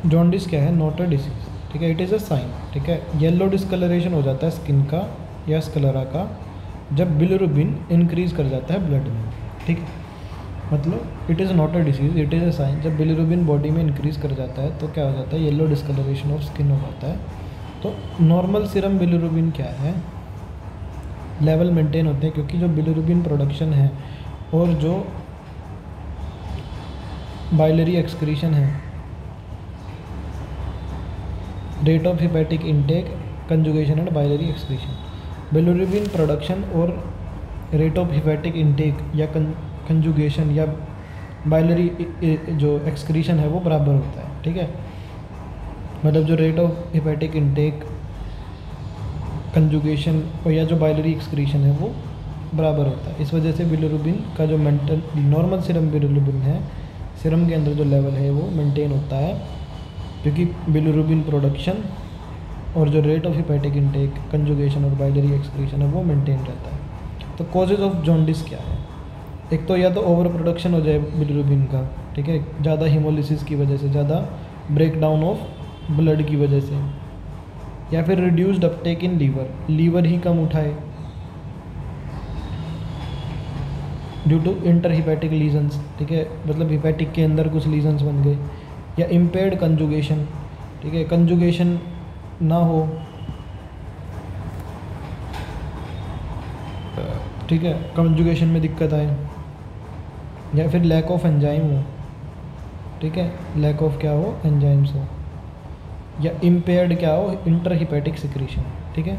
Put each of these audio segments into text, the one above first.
Jaundice क्या है? Not a disease, ठीक है, इट इज़ अ साइन, ठीक है। येलो डिस्कलरेशन हो जाता है स्किन का या स्क्लेरा का जब बिलिरुबिन इंक्रीज कर जाता है ब्लड में, ठीक है। मतलब it is not a disease, it is a sign. जब बिलिरुबिन बॉडी में इंक्रीज कर जाता है तो क्या हो जाता है? येलो डिस्कलरेशन ऑफ स्किन हो जाता है। तो नॉर्मल सीरम बिलिरुबिन क्या है? लेवल मेंटेन होते हैं, क्योंकि जो बिलिरुबिन प्रोडक्शन है और जो बाइलरी एक्सक्रीशन है, rate of hepatic intake, conjugation and biliary excretion, bilirubin production और रेट ऑफ हेपेटिक इनटेक या कंजुगेशन या बाइलरी जो एक्सक्रीशन है वो बराबर होता है, ठीक है। मतलब जो rate of hepatic intake, conjugation और या जो बाइलरी एक्सक्रीशन है वो बराबर होता है। इस वजह से बिलिरुबिन का जो नॉर्मल सीरम बिलिरुबिन है, सीरम के अंदर जो लेवल है वो मेंटेन होता है, क्योंकि बिलिरुबिन प्रोडक्शन और जो rate of hepatic intake, conjugation और बाइलरी एक्सक्रीशन है वो मेंटेन रहता है। तो कॉजेज ऑफ जॉन्डिस क्या है? एक तो या तो ओवर प्रोडक्शन हो जाए बिलिरुबिन का, ठीक है, ज़्यादा हीमोलिसिस की वजह से, ज़्यादा ब्रेक डाउन ऑफ ब्लड की वजह से, या फिर reduced uptake in liver, liver ही कम उठाए due to inter hepatic lesions, ठीक है, मतलब हिपैटिक के अंदर कुछ लीजन्स बन गए, या इम्पेयर्ड कंजुगेशन, ठीक है, कंजुगेशन ना हो, ठीक है, कंजुगेशन में दिक्कत आए, या फिर लैक ऑफ एंजाइम हो, ठीक है, लैक ऑफ क्या हो? एंजाइम्स हो, या इम्पेयर्ड क्या हो? इंटर हिपैटिक सिक्रीशन, ठीक है,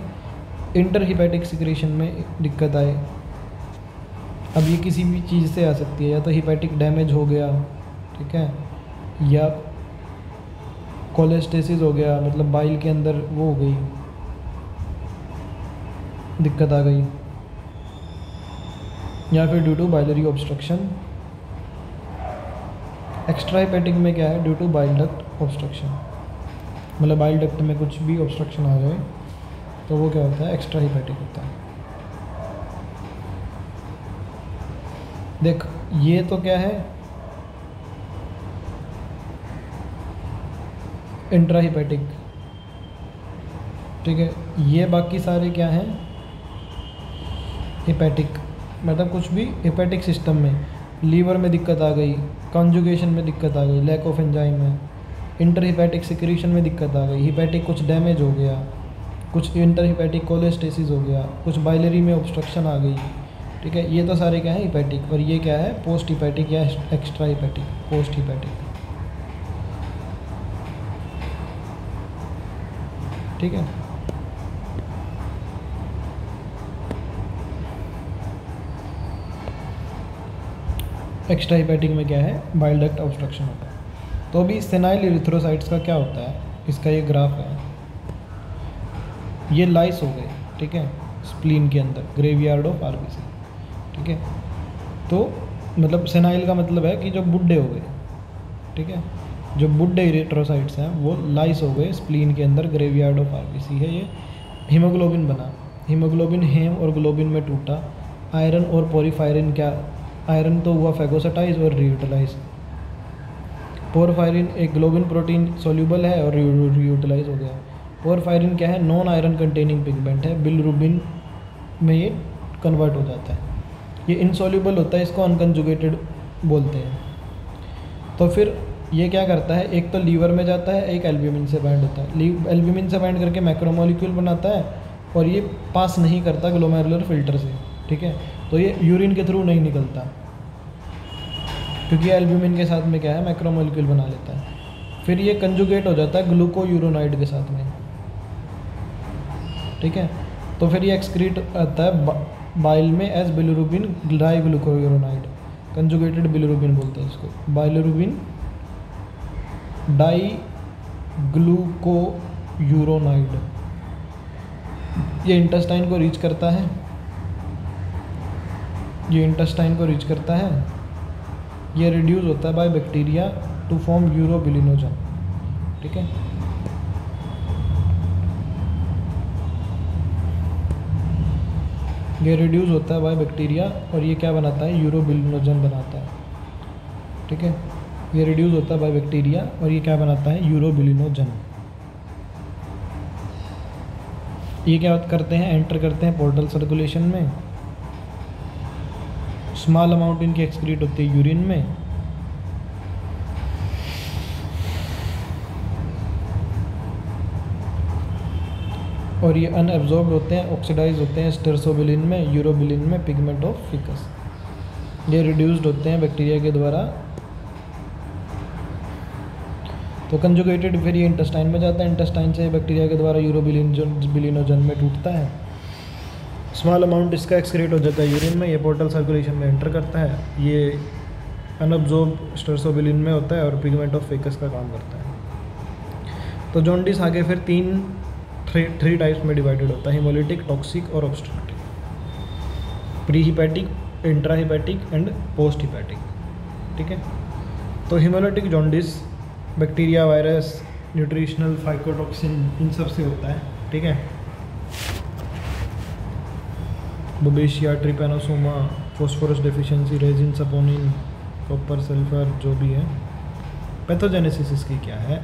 इंटर हिपैटिक सिक्रीशन में दिक्कत आए। अब ये किसी भी चीज़ से आ सकती है, या तो हिपैटिक डैमेज हो गया, ठीक है, या कोलेस्टेसिस हो गया, मतलब बाइल के अंदर वो हो गई, दिक्कत आ गई, या फिर due to biliary obstruction. Extra hepatic में क्या है? Due to bile duct obstruction, मतलब बाइल डक्ट में कुछ भी ऑब्स्ट्रक्शन आ जाए तो वो क्या होता है? एक्स्ट्रा हिपैटिक होता है। देख, ये तो क्या है? इंट्रा हिपैटिक, ठीक है। ये बाकी सारे क्या हैं? हिपैटिक, मतलब कुछ भी हिपैटिक सिस्टम में, लीवर में दिक्कत आ गई, कॉन्जुगेशन में दिक्कत आ गई, लैक ऑफ एंजाइम है, इंटर हिपैटिक सिक्रीशन में दिक्कत आ गई, हिपैटिक कुछ डैमेज हो गया, कुछ इंटर हिपैटिक कोलेस्टेसिस हो गया, कुछ बाइलरी में ऑब्स्ट्रक्शन आ गई, ठीक है, ये तो सारे क्या है? हिपैटिक। और ये क्या है? पोस्ट हिपैटिक या एक्स्ट्रा हिपैटिक, पोस्ट हिपैटिक, ठीक है। एक्स्ट्रा हिपैटिक में क्या है? बाइल डक्ट ऑब्स्ट्रक्शन होता है। तो अभी सेनाइल इरिथ्रोसाइट्स का क्या होता है? इसका ये ग्राफ है, ये लाइस हो गए, ठीक है, स्प्लीन के अंदर, ग्रेवयार्ड ऑफ आरबीसी, ठीक है। तो मतलब सेनाइल का मतलब है कि जो बुढ़े हो गए, ठीक है, जो बुढ़े इरिथ्रोसाइट्स हैं वो लाइस हो गए स्प्लीन के अंदर, ग्रेवयार्ड ऑफ आरबीसी है ये। हीमोग्लोबिन बना, हीमोग्लोबिन हेम और ग्लोबिन में टूटा, आयरन और पोरीफायरिन क्या? आयरन तो हुआ फैगोसाटाइज और रीयूटिलाइज, पोरफायरिन एक ग्लोबिन प्रोटीन सोल्यूबल है और रीयूटिलाइज हो गया। पोरफायरिन क्या है? नॉन आयरन कंटेनिंग पिगमेंट है, बिलिरुबिन में ये कन्वर्ट हो जाता है, ये इनसोल्यूबल होता है, इसको अनकंजुगेटेड बोलते हैं। तो फिर ये क्या करता है? एक तो लीवर में जाता है, एक एल्ब्यूमिन से बाइंड होता है, एल्ब्यूमिन से बाइंड करके मैक्रोमोलिक्यूल बनाता है, और ये पास नहीं करता ग्लोमेरुलर फिल्टर से, ठीक है, तो ये यूरिन के थ्रू नहीं निकलता, क्योंकि एल्ब्यूमिन के साथ में क्या है? मैक्रोमोलिक्यूल बना लेता है। फिर ये कंजुगेट हो जाता है ग्लूकोयूरोनाइड के साथ में, ठीक है, तो फिर ये एक्सक्रीट आता है बाइल में as bilirubin diglucuronide, conjugated bilirubin बोलते हैं इसको, बाइलिरुबिन डाई ग्लूकोयूरोनाइड। ये इंटेस्टाइन को रीच करता है, ये इंटेस्टाइन को रीच करता है, ये रिड्यूस होता है by bacteria to form urobilinogen, ठीक है। ये रिड्यूस होता है बाय बैक्टीरिया और ये क्या बनाता है? यूरोबिलिनोजन बनाता है, ठीक है। ये रिड्यूस होता है बाय बैक्टीरिया और ये क्या बनाता है, यूरोबिलिनोजन। ये क्या करते हैं, एंटर करते हैं पोर्टल सर्कुलेशन में, स्मॉल अमाउंट इनकी एक्सक्रीट होती है यूरिन में, और ये अनएब्जॉर्ब्ड होते हैं, ऑक्सीडाइज होते हैं स्टेरसोबिलिन में, यूरोबिलिन में, पिगमेंट ऑफ फिकस। ये रिड्यूस्ड होते हैं बैक्टीरिया के द्वारा। तो कंजुगेटेड फिर ये इंटेस्टाइन में जाता है, इंटेस्टाइन से बैक्टीरिया के द्वारा यूरोबिलिनोजन में टूटता है, स्मॉल अमाउंट इसका एक्सक्रीट हो जाता है यूरिन में, ये पोर्टल सर्कुलेशन में एंटर करता है, ये अनअब्जॉर्ब स्टेरसोबिलिन में होता है और पिगमेंट ऑफ फिकस का काम करता है। तो जॉन्डिस आगे फिर थ्री टाइप्स में डिवाइडेड होता है, हिमोलिटिक, टॉक्सिक और obstructive, pre hepatic, intra hepatic and post hepatic. ठीक है, तो haemolytic jaundice bacteria, virus, nutritional phycotoxin इन सब से होता है। ठीक है, babesia, trypanosoma, phosphorus deficiency, resin, saponin, copper, sulphur, जो भी है। पैथोजेनेसिस इसकी क्या है,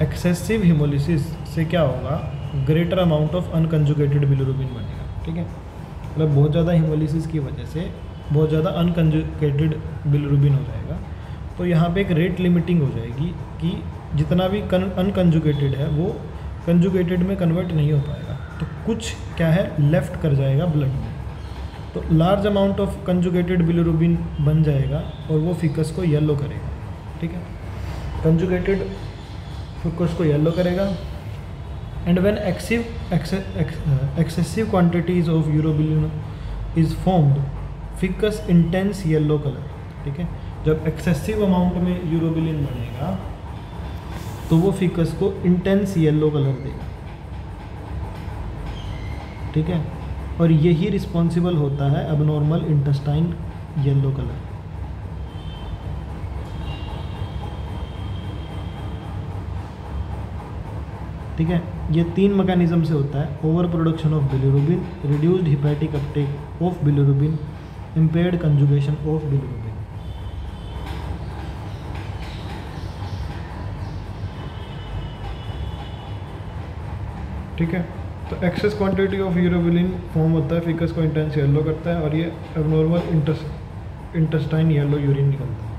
एक्सेसिव हिमोलिसिस से क्या होगा, greater amount of unconjugated bilirubin बनेगा। ठीक है, मतलब बहुत ज़्यादा हिमोलिसिस की वजह से बहुत ज़्यादा अनकंजुगेटेड बिलिरुबिन हो जाएगा। तो यहाँ पे एक रेट लिमिटिंग हो जाएगी कि जितना भी अनकंजुगेटेड है वो कंजुगेटेड में कन्वर्ट नहीं हो पाएगा, तो कुछ क्या है लेफ़्ट कर जाएगा ब्लड में। तो large amount of conjugated bilirubin बन जाएगा और वो फिकस को येलो करेगा। ठीक है, कंजुगेटेड फिकस को येलो करेगा। And when excessive quantities of urobilin is formed, ficus intense yellow colour. ठीक है, जब एक्सेसिव अमाउंट में यूरोबिलिन बनेगा तो वो फिकस को इंटेंस येलो कलर देगा। ठीक है, और यही रिस्पॉन्सिबल होता है अबनॉर्मल इंटेस्टाइन येलो कलर। ठीक है, ये 3 मैकेनिज्म से होता है, over production of bilirubin, reduced hepatic uptake of bilirubin, impaired conjugation of bilirubin. ठीक है, तो excess quantity of urobilin form होता है, फिकस को इंटेंस येलो करता है और ये एबनॉर्मल इंटेस्टाइन येलो यूरिन निकलता है।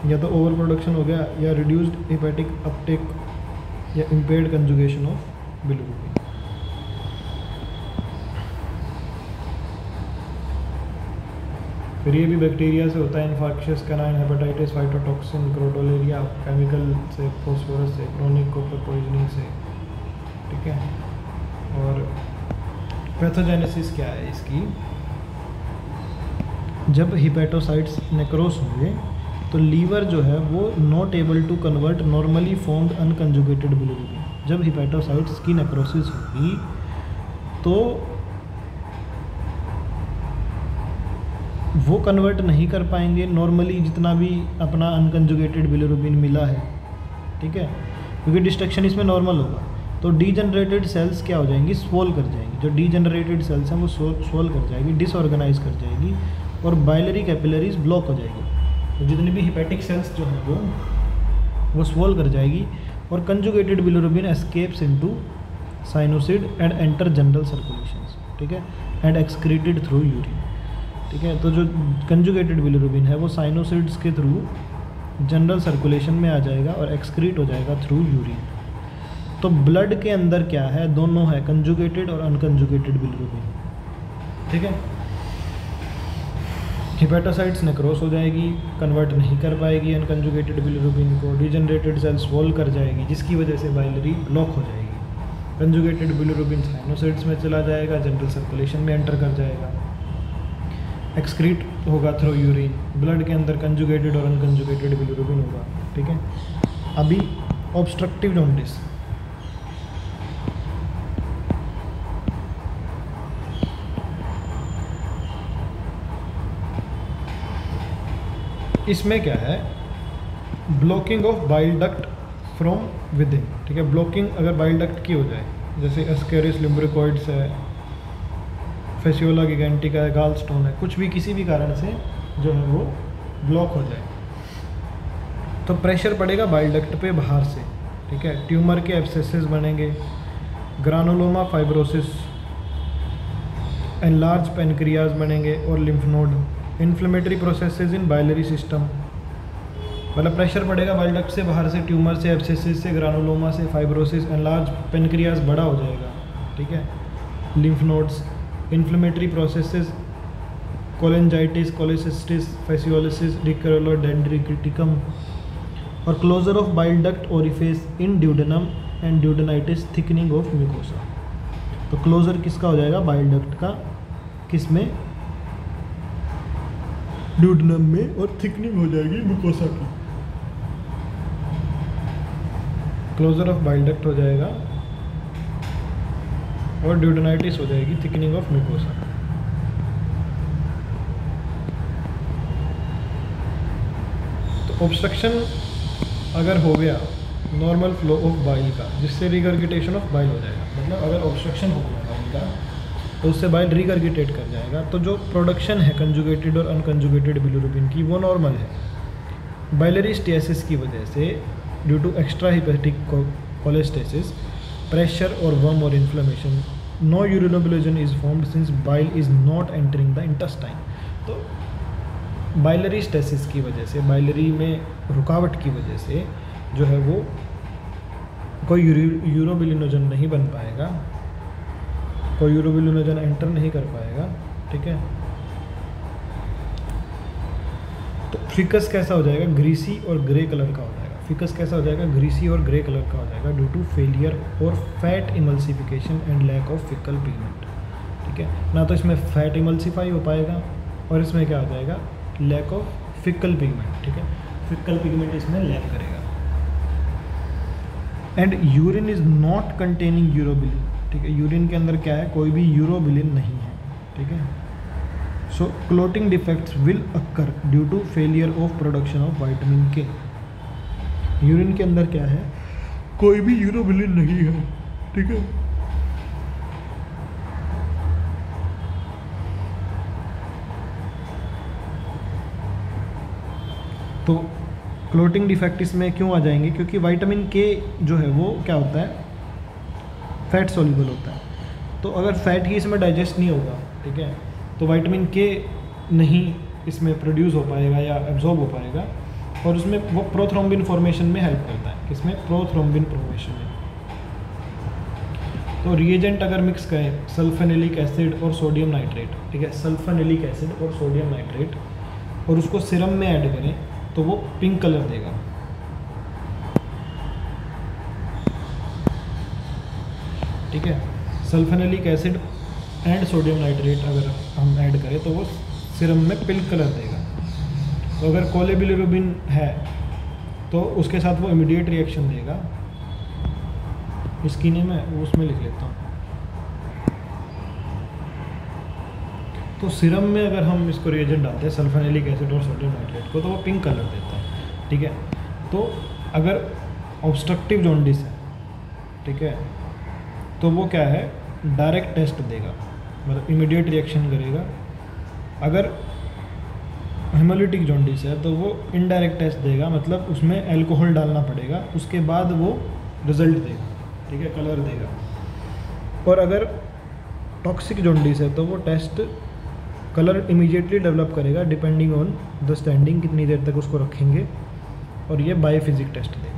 या तो ओवर प्रोडक्शन हो गया, या रिड्यूस्ड हिपैटिक अपटेक, या इम्पेयर्ड कंजुगेशन ऑफ बिलिरुबिन। फिर ये भी बैक्टीरिया से होता है, इन्फेक्शियस कैनाइन हेपेटाइटिस, फाइटोटॉक्सिन, क्रोटोलेरिया, केमिकल से, फॉस्फोरस से, क्रोनिक कॉपर पॉइजनिंग से। ठीक है, और पैथोजेनेसिस क्या है इसकी, जब हिपेटोसाइट्स नेक्रोस होंगे तो लीवर जो है वो not able to convert normally formed unconjugated bilirubin. जब हिपेटोसाइट्स की नेक्रोसिस होगी तो वो कन्वर्ट नहीं कर पाएंगे नॉर्मली जितना भी अपना अनकंजुगेटेड बिलिरुबिन मिला है। ठीक है, क्योंकि डिस्ट्रक्शन इसमें नॉर्मल होगा। तो डीजनरेटेड सेल्स क्या हो जाएंगी, स्वॉल कर जाएंगी। जो डीजनरेटेड सेल्स हैं वो स्वॉल कर जाएगी, डिसऑर्गेनाइज कर जाएगी और बाइलरी कैपिलरीज ब्लॉक हो जाएगी। तो जितनी भी हिपैटिक सेल्स जो हैं वो स्वॉल कर जाएगी और conjugated bilirubin escapes into sinusoid and enter general circulations. ठीक है, एंड एक्सक्रीटेड थ्रू यूरिन। ठीक है, तो जो कंजुगेटेड बिलिरुबिन है वो साइनोसिड्स के थ्रू जनरल सर्कुलेशन में आ जाएगा और एक्सक्रीट हो जाएगा थ्रू यूरिन। तो ब्लड के अंदर क्या है, दोनों है, कंजुगेटेड और अनकंजुगेटेड बिलिरुबिन। ठीक है, हिपेटोसाइट्स नेक्रोस हो जाएगी, कन्वर्ट नहीं कर पाएगी अनकंजुगेटेड बिलिरुबिन को, डीजनरेटेड सेल्स स्वॉल कर जाएगी जिसकी वजह से बाइलरी ब्लॉक हो जाएगी। कंजुगेटेड बिलिरुबिन साइनोसाइट्स में चला जाएगा, जनरल सर्कुलेशन में एंटर कर जाएगा, एक्सक्रीट होगा थ्रू यूरिन। ब्लड के अंदर कंजुगेटेड और अनकंजुगेटेड बिलिरुबिन होगा। ठीक है, अभी ऑब्स्ट्रक्टिव जॉन्डिस, इसमें क्या है, blocking of bile duct from with in. ठीक है, ब्लॉकिंग अगर बाइल डक्ट की हो जाए, जैसे एस्केरिस लिम्ब्रिकॉइड्स है, फेसियोला गिगेंटिका है, गाल स्टोन है, कुछ भी किसी भी कारण से जो है वो ब्लॉक हो जाए तो प्रेशर पड़ेगा बाइल डक्ट पे बाहर से, ठीक है। ट्यूमर के एब्सेसेस बनेंगे, ग्रानुलोमा फाइब्रोसिस, एनलार्ज पेनक्रियाज बनेंगे और लिम्फ नोड, इन्फ्लेमेटरी प्रोसेसेस इन बाइलरी सिस्टम, मतलब प्रेशर पड़ेगा बाइल डक्ट से बाहर से, ट्यूमर से, एब्सेसिस से, ग्रानुलोमा से, फाइब्रोसिस, एनलार्ज पेनक्रियाज बड़ा हो जाएगा, ठीक है। Lymph nodes, inflammatory processes, cholangitis, cholecystitis, fascioliasis, dicrocoelium dendriticum और closure of bile duct orifice in duodenum and duodenitis, thickening of mucosa. तो क्लोजर किसका हो जाएगा बाइल डक्ट का, किस में, ड्यूडेनम में, और थिकनिंग हो जाएगी म्यूकोसा की। क्लोजर ऑफ बाइल डक्ट हो जाएगा और ड्यूडेनाइटिस हो जाएगी, थिकनिंग ऑफ म्यूकोसा। तो ऑब्स्ट्रक्शन अगर हो गया नॉर्मल फ्लो ऑफ बाइल का, जिससे रिगर्गिटेशन ऑफ बाइल हो जाएगा, मतलब अगर ऑब्स्ट्रक्शन हो गया बाइल का तो उससे बाइल रिगर्गिटेट कर जाएगा, तो जो प्रोडक्शन है कंजुगेटेड और अनकंजुगेटेड बिलिरुबिन की वो नॉर्मल है। बाइलरी स्टेसिस की वजह से due to extra hepatic cholestasis, pressure और वर्म और inflammation, no urobilinogen is formed since bile is not entering the intestine. तो बाइलरी स्टेसिस की वजह से, बाइलरी में रुकावट की वजह से जो है वो कोई यूरोबिलिनोजन नहीं बन पाएगा, कोई यूरोबिलिनोजन एंटर नहीं कर पाएगा, ठीक है। तो फिकस कैसा हो जाएगा, ग्रीसी और ग्रे कलर का हो जाएगा। फिकस कैसा हो जाएगा, ग्रीसी और ग्रे कलर का हो जाएगा ड्यू टू फेलियर और fat emulsification and lack of faecal pigment, ठीक है। ना तो इसमें फैट इमल्सिफाई हो पाएगा और इसमें क्या हो जाएगा, लैक ऑफ फिकल पिगमेंट, ठीक है। फिकल पिगमेंट इसमें लैक करेगा। And urine is not containing urobilin, ठीक है। यूरिन के अंदर क्या है, कोई भी यूरोबिलिन नहीं है, ठीक है। So clotting defects will occur due to failure of production of vitamin K. Urine के अंदर क्या है, कोई भी यूरोबिलिन नहीं है, ठीक है। तो क्लोटिंग डिफेक्ट इसमें क्यों आ जाएंगे, क्योंकि विटामिन के जो है वो क्या होता है, फैट सोल्यूबल होता है। तो अगर फैट ही इसमें डाइजेस्ट नहीं होगा, ठीक है, तो विटामिन के नहीं इसमें प्रोड्यूस हो पाएगा या एब्जॉर्ब हो पाएगा, और उसमें वो प्रोथ्रोम्बिन फॉर्मेशन में हेल्प करता है। किसमें, प्रोथ्रोम्बिन फॉर्मेशन में। तो रिएजेंट अगर मिक्स करें सल्फेनिलिक एसिड और सोडियम नाइट्रेट, ठीक है, सल्फेनिलिक एसिड और सोडियम नाइट्रेट, और उसको सिरम में ऐड करें तो वो पिंक कलर देगा, ठीक है। सल्फेनिलिक एसिड एंड सोडियम नाइट्रेट अगर हम ऐड करें तो वो सिरम में पिंक कलर देगा। तो अगर कोलेबिलिरुबिन है तो उसके साथ वो इमीडिएट रिएक्शन देगा। इसकी नहीं, मैं उसमें लिख लेता हूँ। तो सिरम में अगर हम इसको रिएजेंट डालते हैं सल्फेनिलिक एसिड और सोडियम नाइट्रेट को, तो वो पिंक कलर देता है, ठीक है। तो अगर ऑब्स्ट्रक्टिव जॉन्डिस है, ठीक है, तो वो क्या है, डायरेक्ट टेस्ट देगा, मतलब इमीडिएट रिएक्शन करेगा। अगर हेमोलिटिक जॉन्डिस है तो वो इनडायरेक्ट टेस्ट देगा, मतलब उसमें अल्कोहल डालना पड़ेगा, उसके बाद वो रिजल्ट देगा, ठीक है, कलर देगा। और अगर टॉक्सिक जॉन्डिस है तो वो टेस्ट कलर इमीडिएटली डेवलप करेगा डिपेंडिंग ऑन द स्टैंडिंग, कितनी देर तक उसको रखेंगे, और ये बायोफिजिक टेस्ट देगा।